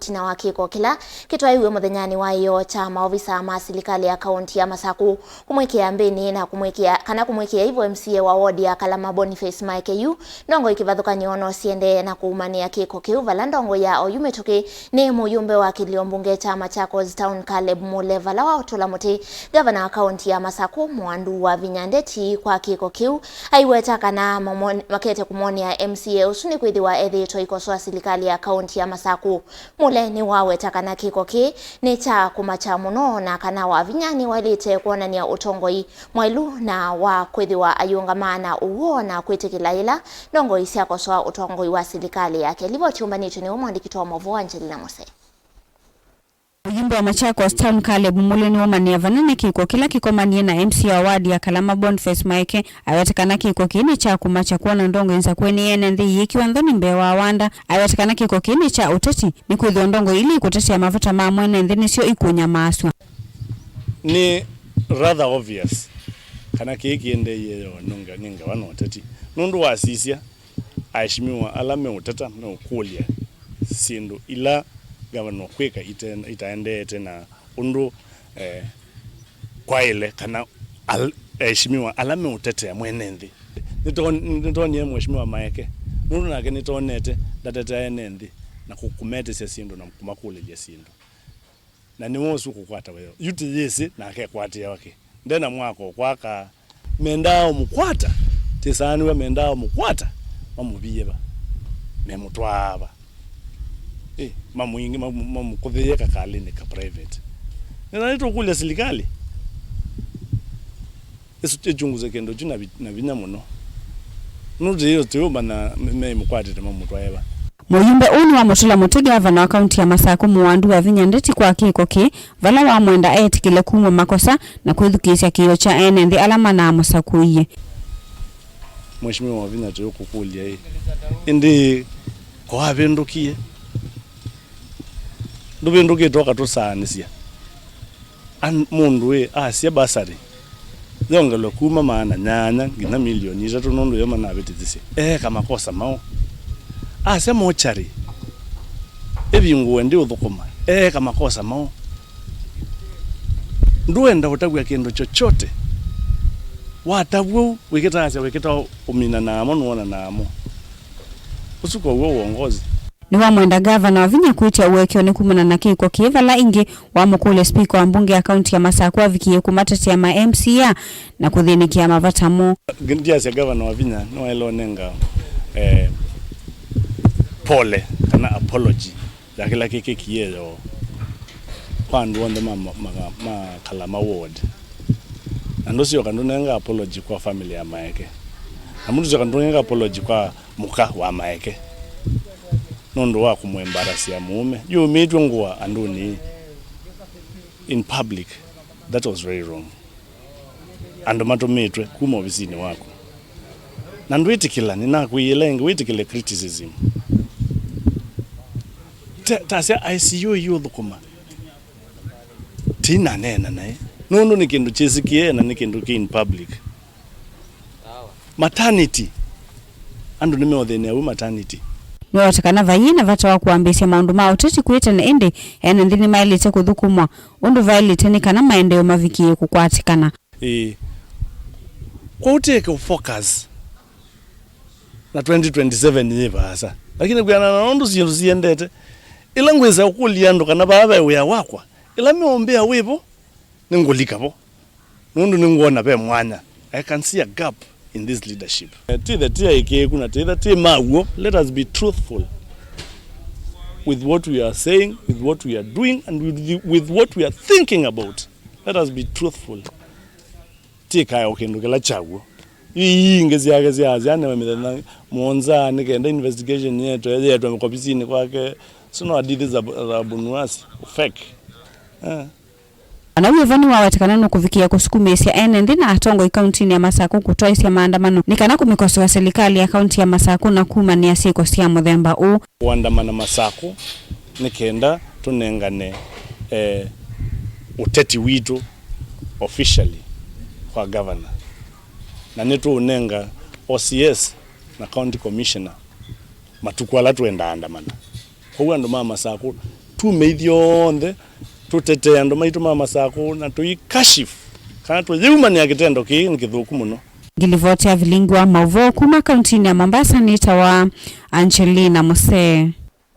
Itina wa kiko kila kitwaiwe muthenyani wa iyo cha maofisa ma silikali ya kaunti ya Masaku kumwekea mbeni na kumwekea hivyo MCA wa ward ya Kalama Boniface Maeke ndongo ikivathukanio ono siende na kuumania kiko kiu vala ndongo ya oyumetoke ni Muyumbe wa kiliombunge cha Machakos Town Caleb Mule vala wamukonan'ya muti Ngavana wa kaunti ya Masaku muwandu Wavinya Ndeti kwa kiko kiu aiweta kana makete kumonia MCA usuni kwithiwa ethitwo ikosoa silikali ya kaunti ya Masaku. Mule ni waweta kana kiko ki ni cha kumacha muno na kana Wavinya ni walite kuonania utongoi mwailu na wa kwithiwa ayungamana uwo na kwitikila ila ndongo isiakosoa utongoi wa silikali yake. Livo chiumbanito ni mwandiki wa Movu Angelina Muse. Muyumbe wa Machakos Town Caleb Mule ni wamania vanene kiko kila kikomanie na MC wa ward ya Kalama Boniface Maeke awetekana kiko kini cha kumacha kuona ndongo inza kweni yene ndi yikiwa ndoni mbewa wanda awetekana kiko kini cha uteti ni kuithio ndongo ili kuteti ya mafuta mamwene ndini sio ikunya maswa. Ni rather obvious kana kiki ende yeyo nunga ninga wano uteti nundu wa asisia aishimiwa alame uteta na ukulia sindu ila Gavana kweka itaende tena undu kwa ile kana aishimiwa alame utete ya mwenendi nitoni mheshimiwa Maeke nundu nake nitonete datete ya nendi na kukumete sia sindu na kumakule ya sindu na niwosu kukwata wewe yuti yesi na ake kwatia wake ndena mwako kwaka mendao mukwata tisani we mendao mukwata mamubiyeba memutwaba mamuingi mamukodheye kakali ni ka private nina nito kule silikali eso tejunguze kendo juna na binyamuno nuje yo tyoba na memukwatite mamutwaba. Muyumbe uni wamutula muti Gavana wa kaunti ya Masaku muwandu Wavinya Ndeti kwa kiko ki vala aimwenda etikile kumwe makosa na kwithukisya kiyo cha enendi alama na Masaku iye. Mheshimiwa Wavinya tyo kukulia indi kwa vendukie nduvinduke toka tusanisia mundu we asia basari zonga lokuma maana nyanya ngina milioni 3 nondo yoma na betizisi kama kosa mao asia mochari evingu ndi uthukuma kama kosa mao nduenda utagwa kendo chochote watavwo wikita umina namo nuona namo usuko uwo uongozi niwamutula Gavana Wavinya kuitia Uekeo ni kumana na kiko kivala ingi wamukule speaker wa mbunge ya kaunti ya Masaku avikie kumatetea ma MCA na kuthinikia mavatamo. Ndia Gavana Wavinya no elonenga pole kana apology yakila kiki kiyeyo kwandu wonde ma Kalama ward andosio kandunenga apology kwa family ya Maeke amundu kandunenga apology kwa muka wa Maeke nondo wa kumwembarasia mume you made ngua anduni in public. That was very wrong ando matometwe kuma ofisini wako na ndwitikila nina kuilenga witikile criticism tasia ICU yuthukuma tina nena nae nondo nikindu chesikie na nikindu ki in public maternity ando nimeothene au maternity niwatakana vayina vata wa kuambisya maundu ma uteti kuita na ende ene ndini mailite kuthukumwa undu vailite ni kana maendeo mavikie kukwatikana kwa uteke focus na 2027 yivasa lakini kuyana na undu ziendete ila ngweza ukuliando kana baba uya wakwa ila miombea wipo ningulikabo nundu ningona pe mwanya. I can see a gap in this leadership. Let us be truthful with what we are saying, with what we are doing, and with what we are thinking about. Let us be truthful. Tika okendukela chagu. Ingezi yana wamedana muonza nikenda investigation yetu mkopisini kwake sino hadithi za bunuasi fake. Anawevani wawetekana no kuvikia kusukumesya enendi na atongo ikaunti ya Masaku kutoisya maandamano nikana kumikosoa serikali ya kaunti ya Masaku na kumania siko sia muthemba u kuandamana Masaku nikenda tunengane uteti witu officially kwa governor na netu unenga OCS na county commissioner matukwala tuenda andamana kwa ndo mama Masaku tume ithionthe tutete andu maitu ma Masaku na tuikashifu kana tuyumania kitendo ki nkithuku muno. Ngilivotea vilingwa mauvo kuma kaunti ya Mombasa, nitawa Angelina Musyi.